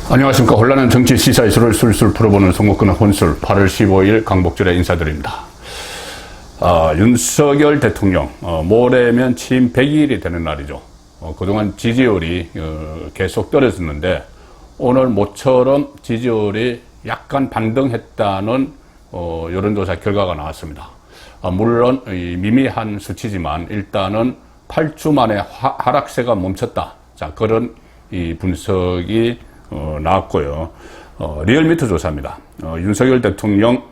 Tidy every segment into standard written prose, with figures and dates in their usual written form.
안녕하십니까. 혼란한 정치 시사 이슈를 술술 풀어보는 송국근의 혼술 8월 15일 강복절에 인사드립니다. 윤석열 대통령 모레면 취임 100일이 되는 날이죠. 그동안 지지율이 계속 떨어졌는데 오늘 모처럼 지지율이 약간 반등했다는 여론조사 결과가 나왔습니다. 물론 미미한 수치지만 일단은 8주 만에 하락세가 멈췄다. 자, 그런 분석이 나왔고요. 리얼미터 조사입니다. 윤석열 대통령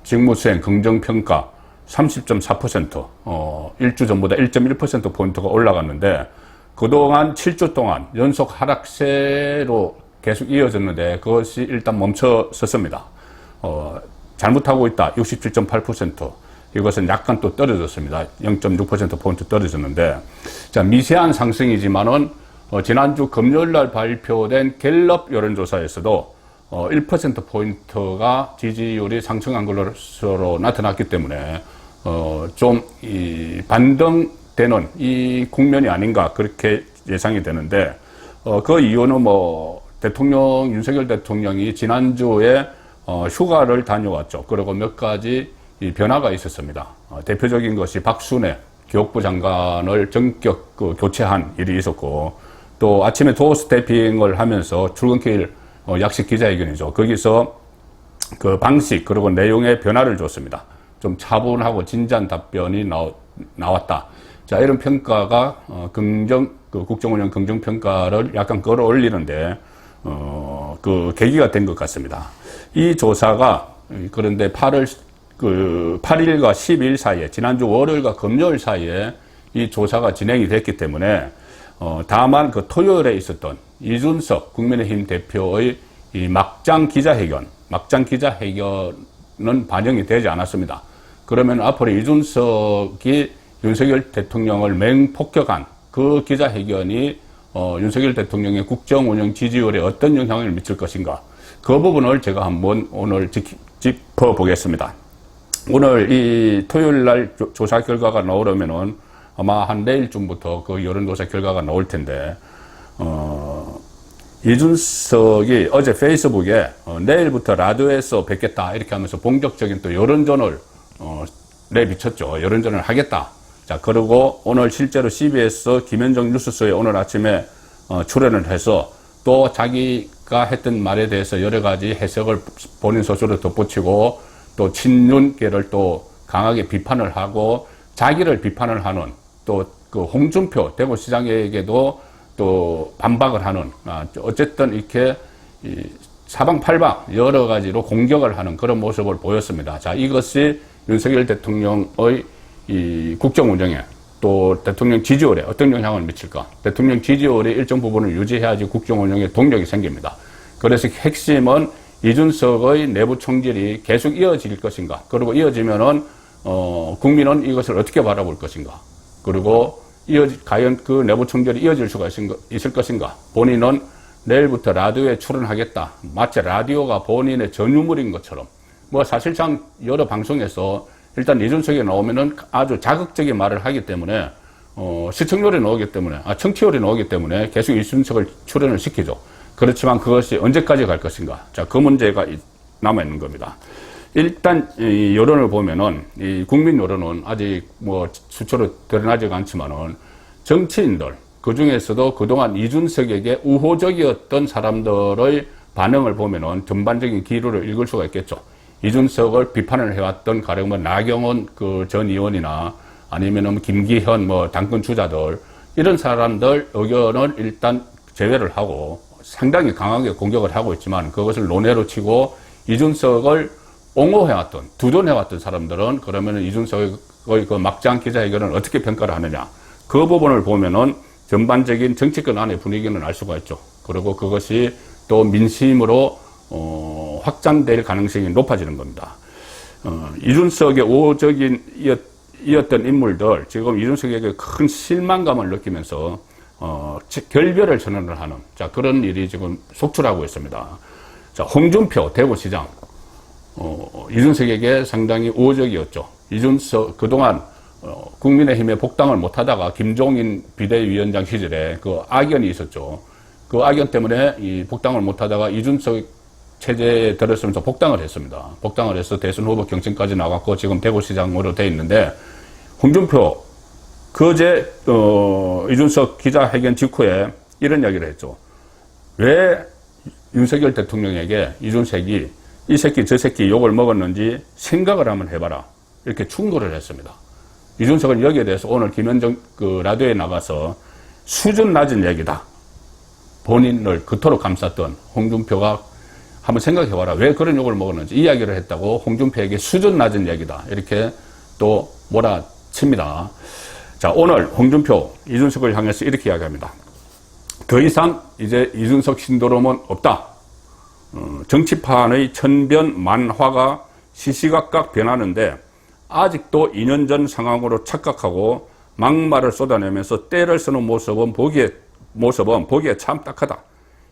직무수행 긍정평가 30.4%, 일주 전보다 1.1%포인트가 올라갔는데, 그동안 7주 동안 연속 하락세로 계속 이어졌는데, 그것이 일단 멈춰섰습니다. 잘못하고 있다, 67.8%. 이것은 약간 또 떨어졌습니다. 0.6%포인트 떨어졌는데, 자, 미세한 상승이지만은 지난주 금요일날 발표된 갤럽 여론조사에서도 1%포인트가 지지율이 상승한 것으로 나타났기 때문에 좀 반등되는 이 국면이 아닌가 그렇게 예상이 되는데, 그 이유는 윤석열 대통령이 지난주에 휴가를 다녀왔죠. 그리고 몇 가지 변화가 있었습니다. 대표적인 것이 박순애 교육부 장관을 전격 교체한 일이 있었고, 또 아침에 도어 스태핑을 하면서 출근길 약식 기자회견이죠. 거기서 그 방식 그리고 내용의 변화를 줬습니다. 좀 차분하고 진지한 답변이 나왔다. 자, 이런 평가가 국정운영 긍정평가를 약간 끌어올리는데 그 계기가 된 것 같습니다. 이 조사가 그런데 8일과 12일 사이에, 지난주 월요일과 금요일 사이에 이 조사가 진행이 됐기 때문에 다만 그 토요일에 있었던 이준석 국민의힘 대표의 이 막장 기자회견은 반영이 되지 않았습니다. 그러면 앞으로 이준석이 윤석열 대통령을 맹폭격한 그 기자회견이 윤석열 대통령의 국정운영 지지율에 어떤 영향을 미칠 것인가, 그 부분을 제가 한번 오늘 짚어보겠습니다. 오늘 이 토요일 날 조사 결과가 나오려면은 아마 한 내일쯤부터 그 여론조사 결과가 나올 텐데, 이준석이 어제 페이스북에 내일부터 라디오에서 뵙겠다 이렇게 하면서 본격적인 또 여론전을 내비쳤죠. 여론전을 하겠다. 자, 그리고 오늘 실제로 CBS 김현정 뉴스쇼에 오늘 아침에 출연을 해서 또 자기가 했던 말에 대해서 여러 가지 해석을 본인 스스로 덧붙이고, 또 친윤계를 또 강하게 비판을 하고, 자기를 비판을 하는, 또 그 홍준표 대구시장에게도 또 반박을 하는, 어쨌든 이렇게 사방팔방 여러 가지로 공격을 하는 그런 모습을 보였습니다. 자, 이것이 윤석열 대통령의 이 국정 운영에, 또 대통령 지지율에 어떤 영향을 미칠까? 대통령 지지율의 일정 부분을 유지해야지 국정 운영에 동력이 생깁니다. 그래서 핵심은 이준석의 내부 총질이 계속 이어질 것인가? 그리고 이어지면은 국민은 이것을 어떻게 바라볼 것인가? 그리고 과연 그 내부 총질이 이어질 수가 있을 것인가? 본인은 내일부터 라디오에 출연하겠다. 마치 라디오가 본인의 전유물인 것처럼. 사실상 여러 방송에서 일단 이준석이 나오면은 아주 자극적인 말을 하기 때문에, 시청률이 나오기 때문에, 청취율이 나오기 때문에 계속 이준석을 출연을 시키죠. 그렇지만 그것이 언제까지 갈 것인가? 자, 그 문제가 남아있는 겁니다. 일단 이 여론을 보면은, 이 국민 여론은 아직 수치로 드러나지가 않지만은, 정치인들, 그 중에서도 그동안 이준석에게 우호적이었던 사람들의 반응을 보면은 전반적인 기류를 읽을 수가 있겠죠. 이준석을 비판을 해왔던 가령 나경원 전 의원이나 아니면은 김기현 당권 주자들, 이런 사람들 의견을 일단 제외를 하고 상당히 강하게 공격을 하고 있지만, 그것을 논외로 치고 이준석을 옹호해왔던, 두둔해왔던 사람들은 그러면 이준석의 그 막장 기자회견을 어떻게 평가를 하느냐, 그 부분을 보면은 전반적인 정치권 안의 분위기는 알 수가 있죠. 그리고 그것이 또 민심으로 확장될 가능성이 높아지는 겁니다. 이준석의 우호적인 이었던 인물들, 지금 이준석에게 큰 실망감을 느끼면서 결별을 선언을 하는, 자, 그런 일이 지금 속출하고 있습니다. 자, 홍준표 대구시장, 이준석에게 상당히 우호적이었죠. 이준석 그동안 국민의힘에 복당을 못하다가 김종인 비대위원장 시절에 그 악연이 있었죠. 그 악연 때문에 이 복당을 못하다가 이준석 체제에 들었으면서 복당을 했습니다. 복당을 해서 대선 후보 경선까지 나갔고 지금 대구시장으로 돼 있는데, 홍준표 그제 이준석 기자회견 직후에 이런 이야기를 했죠. 왜 윤석열 대통령에게 이준석이 이 새끼 저 새끼 욕을 먹었는지 생각을 한번 해봐라, 이렇게 충고를 했습니다. 이준석은 여기에 대해서 오늘 김현정 라디오에 나가서 수준 낮은 얘기다, 본인을 그토록 감쌌던 홍준표가 한번 생각해봐라, 왜 그런 욕을 먹었는지 이야기를 했다고 홍준표에게 수준 낮은 얘기다, 이렇게 또 몰아칩니다. 자, 오늘 홍준표 이준석을 향해서 이렇게 이야기합니다. 더 이상 이제 이준석 신도롬은 없다. 정치판의 천변만화가 시시각각 변하는데 아직도 2년 전 상황으로 착각하고 막말을 쏟아내면서 때를 쓰는 모습은 보기에 참 딱하다.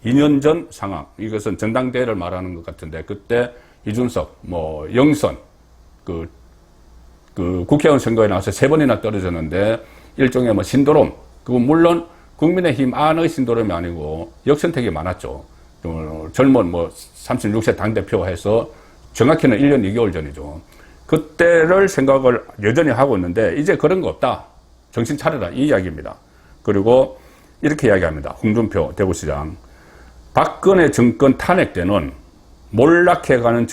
2년 전 상황, 이것은 전당대회를 말하는 것 같은데, 그때 이준석 영선 국회의원 선거에 나와서 3번이나 떨어졌는데 일종의 신도롬, 물론 국민의힘 안의 신도롬이 아니고 역선택이 많았죠. 젊은 36세 당대표 해서 정확히는 1년 2개월 전이죠. 그때를 생각을 여전히 하고 있는데 이제 그런 거 없다, 정신 차려라, 이 이야기입니다. 그리고 이렇게 이야기합니다. 홍준표 대구시장, 박근혜 정권 탄핵 때는 몰락해가는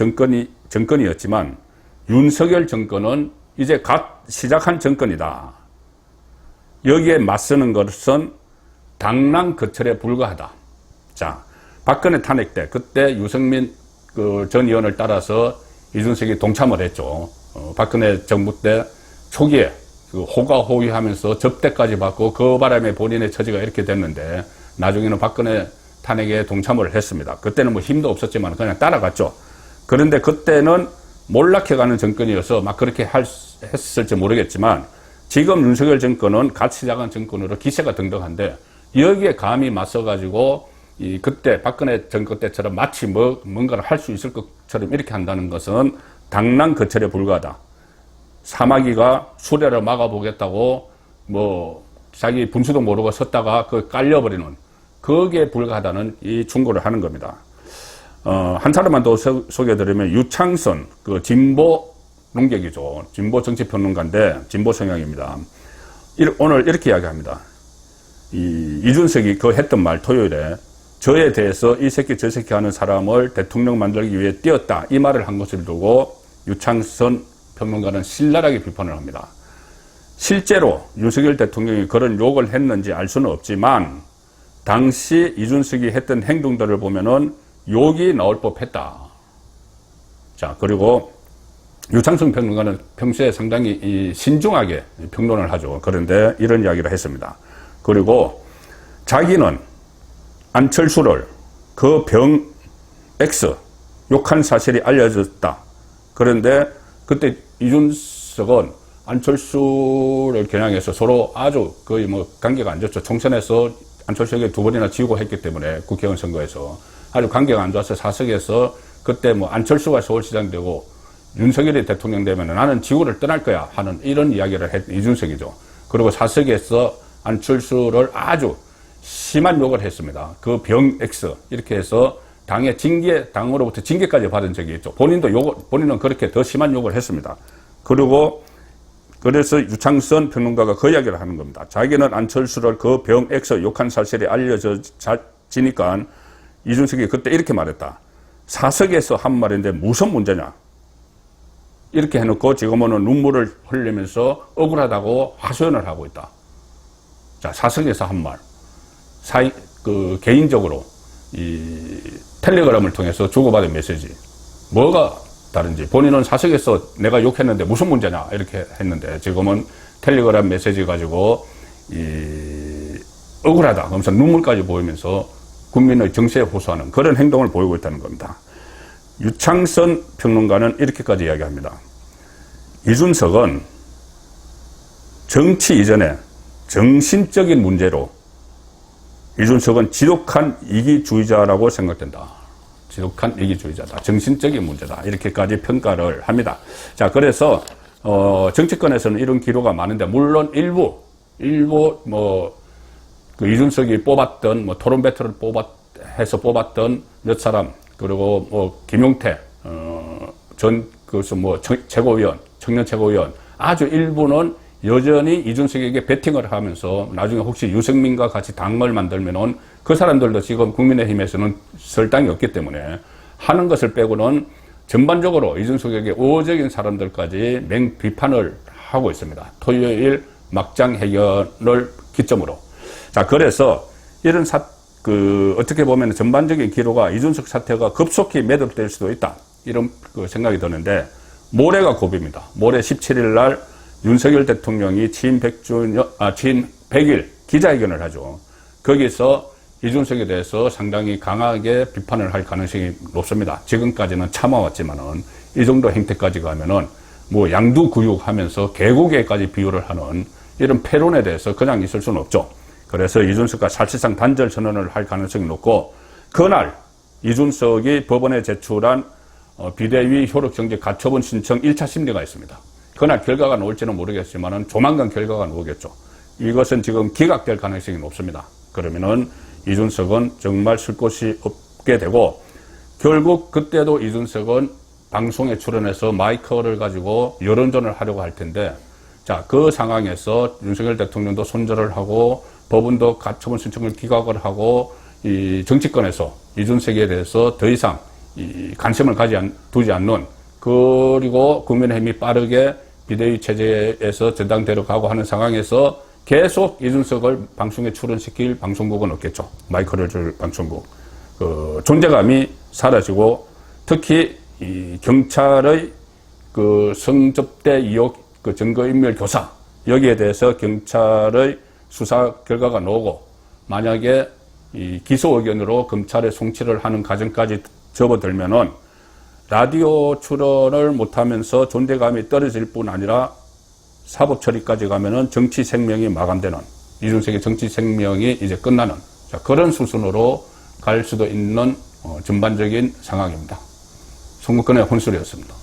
정권이었지만 윤석열 정권은 이제 갓 시작한 정권이다. 여기에 맞서는 것은 당랑 거철에 불과하다. 자, 박근혜 탄핵 때 그때 유승민 전 의원을 따라서 이준석이 동참을 했죠. 박근혜 정부 때 초기에 호가호위하면서 접대까지 받고 그 바람에 본인의 처지가 이렇게 됐는데 나중에는 박근혜 탄핵에 동참을 했습니다. 그때는 힘도 없었지만 그냥 따라갔죠. 그런데 그때는 몰락해가는 정권이어서 막 그렇게 했을지 모르겠지만 지금 윤석열 정권은 갓 시작한 정권으로 기세가 등등한데 여기에 감히 맞서가지고 그때 박근혜 정권 때처럼 마치 뭔가를 할 수 있을 것처럼 이렇게 한다는 것은 당랑 거철에 불과하다. 사마귀가 수레를 막아보겠다고 자기 분수도 모르고 섰다가 깔려버리는, 거기에 불과하다는 이 충고를 하는 겁니다. 한 사람만 더 소개해드리면 유창선, 진보 농객이죠. 진보 정치평론가인데 진보 성향입니다. 오늘 이렇게 이야기합니다. 이준석이 했던 말, 토요일에 저에 대해서 이 새끼 저 새끼 하는 사람을 대통령 만들기 위해 뛰었다, 이 말을 한 것을 두고 유창선 평론가는 신랄하게 비판을 합니다. 실제로 윤석열 대통령이 그런 욕을 했는지 알 수는 없지만 당시 이준석이 했던 행동들을 보면은 욕이 나올 법했다. 자, 그리고 유창선 평론가는 평소에 상당히 신중하게 평론을 하죠. 그런데 이런 이야기를 했습니다. 그리고 자기는 안철수를 그 병 X 욕한 사실이 알려졌다. 그런데 그때 이준석은 안철수를 겨냥해서 서로 아주 거의 관계가 안 좋죠. 총선에서 안철수에게 2번이나 지고 했기 때문에 국회의원 선거에서 아주 관계가 안 좋아서 사석에서 그때 안철수가 서울시장 되고 윤석열이 대통령 되면 나는 지구를 떠날 거야 하는 이런 이야기를 했던 이준석이죠. 그리고 사석에서 안철수를 아주 심한 욕을 했습니다. 그 병 X 이렇게 해서 당으로부터 징계까지 받은 적이 있죠. 본인은 그렇게 더 심한 욕을 했습니다. 그래서 유창선 평론가가 그 이야기를 하는 겁니다. 자기는 안철수를 그 병 X 욕한 사실이 알려지니까 이준석이 그때 이렇게 말했다. 사석에서 한 말인데 무슨 문제냐. 이렇게 해놓고 지금은 눈물을 흘리면서 억울하다고 하소연을 하고 있다. 자, 사석에서 한 말. 개인적으로 텔레그램을 통해서 주고받은 메시지. 뭐가 다른지. 본인은 사석에서 내가 욕했는데 무슨 문제냐 이렇게 했는데 지금은 텔레그램 메시지 가지고 억울하다 그러면서 눈물까지 보이면서 국민의 정세에 호소하는 그런 행동을 보이고 있다는 겁니다. 유창선 평론가는 이렇게까지 이야기합니다. 이준석은 정치 이전에 정신적인 문제로 이준석은 지독한 이기주의자라고 생각된다. 지독한 이기주의자다. 정신적인 문제다. 이렇게까지 평가를 합니다. 자, 그래서 정치권에서는 이런 기류가 많은데 물론 일부 그 이준석이 뽑았던 뭐 토론 배틀을 해서 뽑았던 몇 사람, 그리고 뭐 김용태 전 그것은 뭐 최고위원, 청년 최고위원 아주 일부는 여전히 이준석에게 배팅을 하면서 나중에 혹시 유승민과 같이 당을 만들면은 그 사람들도 지금 국민의힘에서는 설 당이 없기 때문에 하는 것을 빼고는 전반적으로 이준석에게 우호적인 사람들까지 맹비판을 하고 있습니다. 토요일 막장 회견을 기점으로. 자, 그래서 이런 어떻게 보면 전반적인 기로가 이준석 사태가 급속히 매듭될 수도 있다. 이런 생각이 드는데, 모레가 고비입니다. 모레 17일 날 윤석열 대통령이 취임 100일 기자회견을 하죠. 거기서 이준석에 대해서 상당히 강하게 비판을 할 가능성이 높습니다. 지금까지는 참아왔지만은 이 정도 행태까지 가면은 뭐 양두구육하면서 개고개까지 비유를 하는 이런 패론에 대해서 그냥 있을 수는 없죠. 그래서 이준석과 사실상 단절 선언을 할 가능성이 높고, 그날 이준석이 법원에 제출한 비대위 효력정지 가처분 신청 1차 심리가 있습니다. 그날 결과가 나올지는 모르겠지만은 조만간 결과가 나오겠죠. 이것은 지금 기각될 가능성이 높습니다. 그러면은 이준석은 정말 쓸 곳이 없게 되고, 결국 그때도 이준석은 방송에 출연해서 마이크를 가지고 여론전을 하려고 할 텐데, 자, 그 상황에서 윤석열 대통령도 손절을 하고 법원도 가처분 신청을 기각을 하고 이 정치권에서 이준석에 대해서 더 이상 이 관심을 두지 않는, 그리고 국민의힘이 빠르게 비대위 체제에서 전당대로 가고 하는 상황에서 계속 이준석을 방송에 출연시킬 방송국은 없겠죠. 마이크를 줄 방송국. 존재감이 사라지고, 특히 이 경찰의 성접대 의혹 증거인멸 교사, 여기에 대해서 경찰의 수사 결과가 나오고, 만약에 이 기소 의견으로 검찰에 송치를 하는 과정까지 접어들면은 라디오 출연을 못하면서 존재감이 떨어질 뿐 아니라 사법 처리까지 가면은 정치 생명이 마감되는, 이준석의 정치 생명이 이제 끝나는, 자, 그런 수순으로 갈 수도 있는 전반적인 상황입니다. 송국근의 혼술이었습니다.